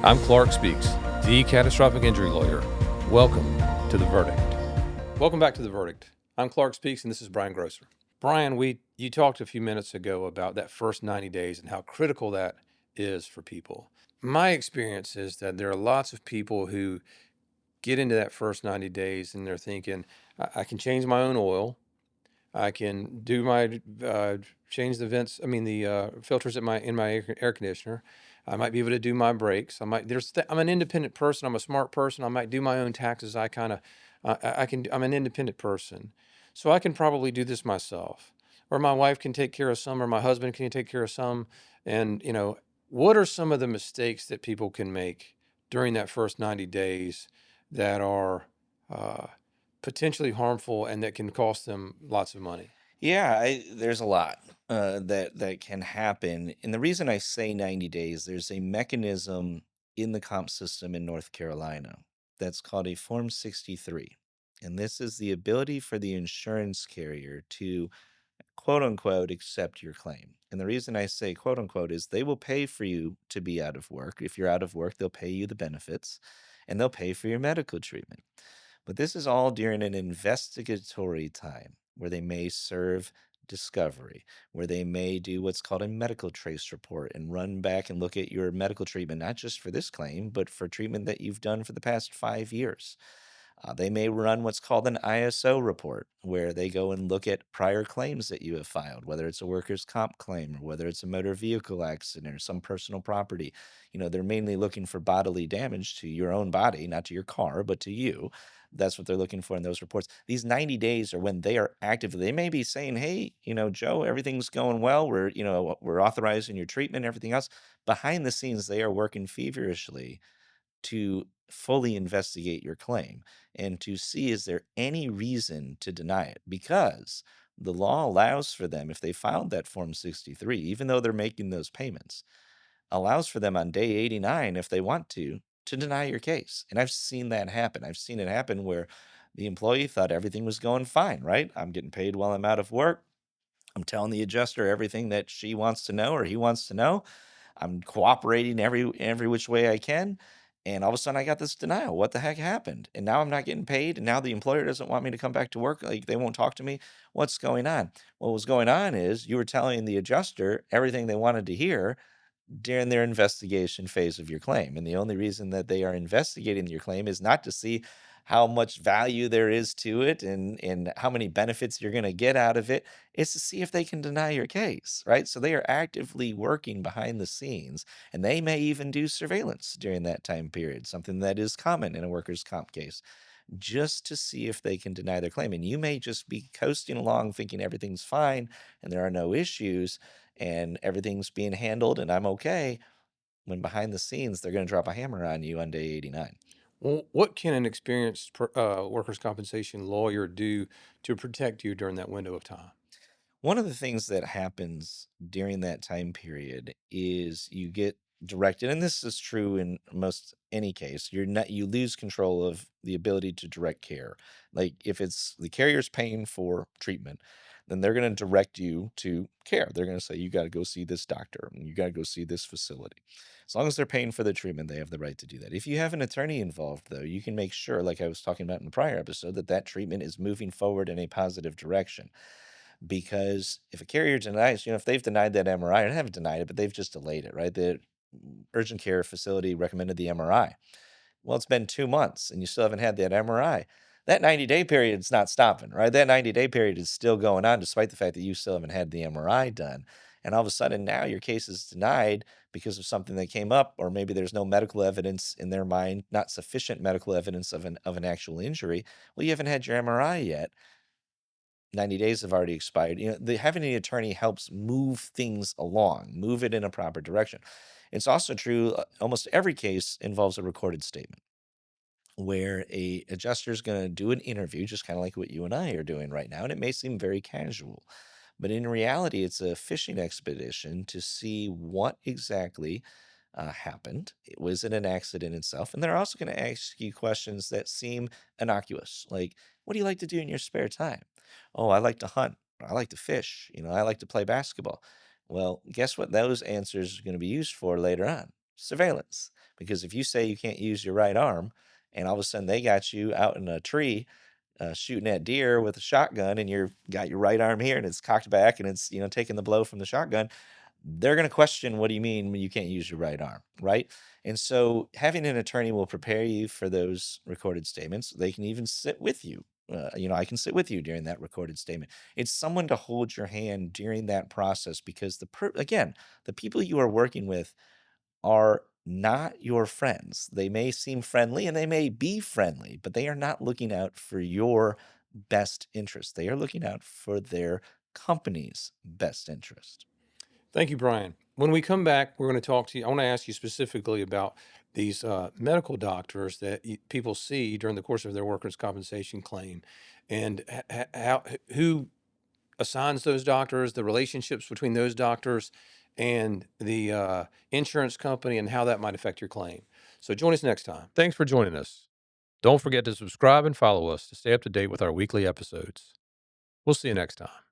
I'm Clark Speaks, the catastrophic injury lawyer. Welcome to The Verdict. Welcome back to The Verdict. I'm Clark Speaks, and this is Brian Groesser. Brian, you talked a few minutes ago about that first 90 days and how critical that is for people. My experience is that there are lots of people who get into that first 90 days and they're thinking, I can change my own oil. I can do my change the vents. I mean the filters in my air conditioner. I might be able to do my brakes. I'm an independent person. I'm a smart person. I might do my own taxes. I kind of I can. I'm an independent person, so I can probably do this myself. Or my wife can take care of some, or my husband can take care of some. And what are some of the mistakes that people can make during that first 90 days that are uh, potentially harmful and that can cost them lots of money? There's a lot that can happen, and the reason I say 90 days, there's a mechanism in the comp system in North Carolina that's called a Form 63, and this is the ability for the insurance carrier to quote unquote accept your claim. And the reason I say quote unquote is they will pay for you to be out of work. If you're out of work, they'll pay you the benefits and they'll pay for your medical treatment. But this is all during an investigatory time where they may serve discovery, where they may do what's called a medical trace report and run back and look at your medical treatment, not just for this claim, but for treatment that you've done for the past 5 years. They may run what's called an ISO report, where they go and look at prior claims that you have filed, whether it's a workers' comp claim or whether it's a motor vehicle accident or some personal property. They're mainly looking for bodily damage to your own body, not to your car, but to you. That's what they're looking for in those reports. These 90 days are when they are actively, they may be saying, hey, Joe, everything's going well. We're authorizing your treatment, everything else. Behind the scenes, they are working feverishly to fully investigate your claim and to see is there any reason to deny it, because the law allows for them, if they filed that Form 63, even though they're making those payments, allows for them on day 89, if they want to deny your case. And I've seen that happen. I've seen it happen where the employee thought everything was going fine, right? I'm getting paid while I'm out of work. I'm telling the adjuster everything that she wants to know or he wants to know. I'm cooperating every which way I can. And all of a sudden I got this denial. What the heck happened? And now I'm not getting paid. And now the employer doesn't want me to come back to work. Like, they won't talk to me. What's going on? What was going on is you were telling the adjuster everything they wanted to hear during their investigation phase of your claim. And the only reason that they are investigating your claim is not to see how much value there is to it and how many benefits you're going to get out of it. It's to see if they can deny your case, right? So they are actively working behind the scenes, and they may even do surveillance during that time period, something that is common in a workers' comp case, just to see if they can deny their claim. And you may just be coasting along thinking everything's fine and there are no issues and everything's being handled and I'm okay, when behind the scenes they're going to drop a hammer on you on day 89. Well, what can an experienced workers' compensation lawyer do to protect you during that window of time? One of the things that happens during that time period is you get directed, and this is true in most any case. You lose control of the ability to direct care. Like, if it's the carrier's paying for treatment, then they're going to direct you to care. They're going to say you got to go see this doctor and you got to go see this facility. As long as they're paying for the treatment, they have the right to do that. If you have an attorney involved, though, you can make sure, like I was talking about in the prior episode, that that treatment is moving forward in a positive direction. Because if a carrier denies, if they've denied that MRI, or they haven't denied it, but they've just delayed it, right? The urgent care facility recommended the MRI. Well, it's been 2 months and you still haven't had that MRI. That 90-day period is not stopping, right? That 90-day period is still going on despite the fact that you still haven't had the MRI done. And all of a sudden now your case is denied because of something that came up, or maybe there's no medical evidence in their mind, not sufficient medical evidence of an actual injury. Well, you haven't had your MRI yet. 90 days have already expired. Having an attorney helps move things along, move it in a proper direction. It's also true, almost every case involves a recorded statement where a adjuster is going to do an interview, just kind of like what you and I are doing right now. And it may seem very casual, but in reality, it's a fishing expedition to see what exactly happened. Was it an accident itself? And they're also going to ask you questions that seem innocuous, like, what do you like to do in your spare time? Oh, I like to hunt. I like to fish. I like to play basketball. Well, guess what those answers are going to be used for later on? Surveillance. Because if you say you can't use your right arm, and all of a sudden they got you out in a tree shooting at deer with a shotgun, and you're got your right arm here and it's cocked back and it's taking the blow from the shotgun, they're going to question, what do you mean you can't use your right arm, right? And so having an attorney will prepare you for those recorded statements. They can even sit with you. I can sit with you during that recorded statement. It's someone to hold your hand during that process, because again, the people you are working with are not your friends. They may seem friendly and they may be friendly, but they are not looking out for your best interest. They are looking out for their company's best interest. Thank you, Brian. When we come back, we're going to talk to you. I want to ask you specifically about these medical doctors that people see during the course of their workers' compensation claim, and who assigns those doctors, the relationships between those doctors and the insurance company, and how that might affect your claim. So join us next time. Thanks for joining us. Don't forget to subscribe and follow us to stay up to date with our weekly episodes. We'll see you next time.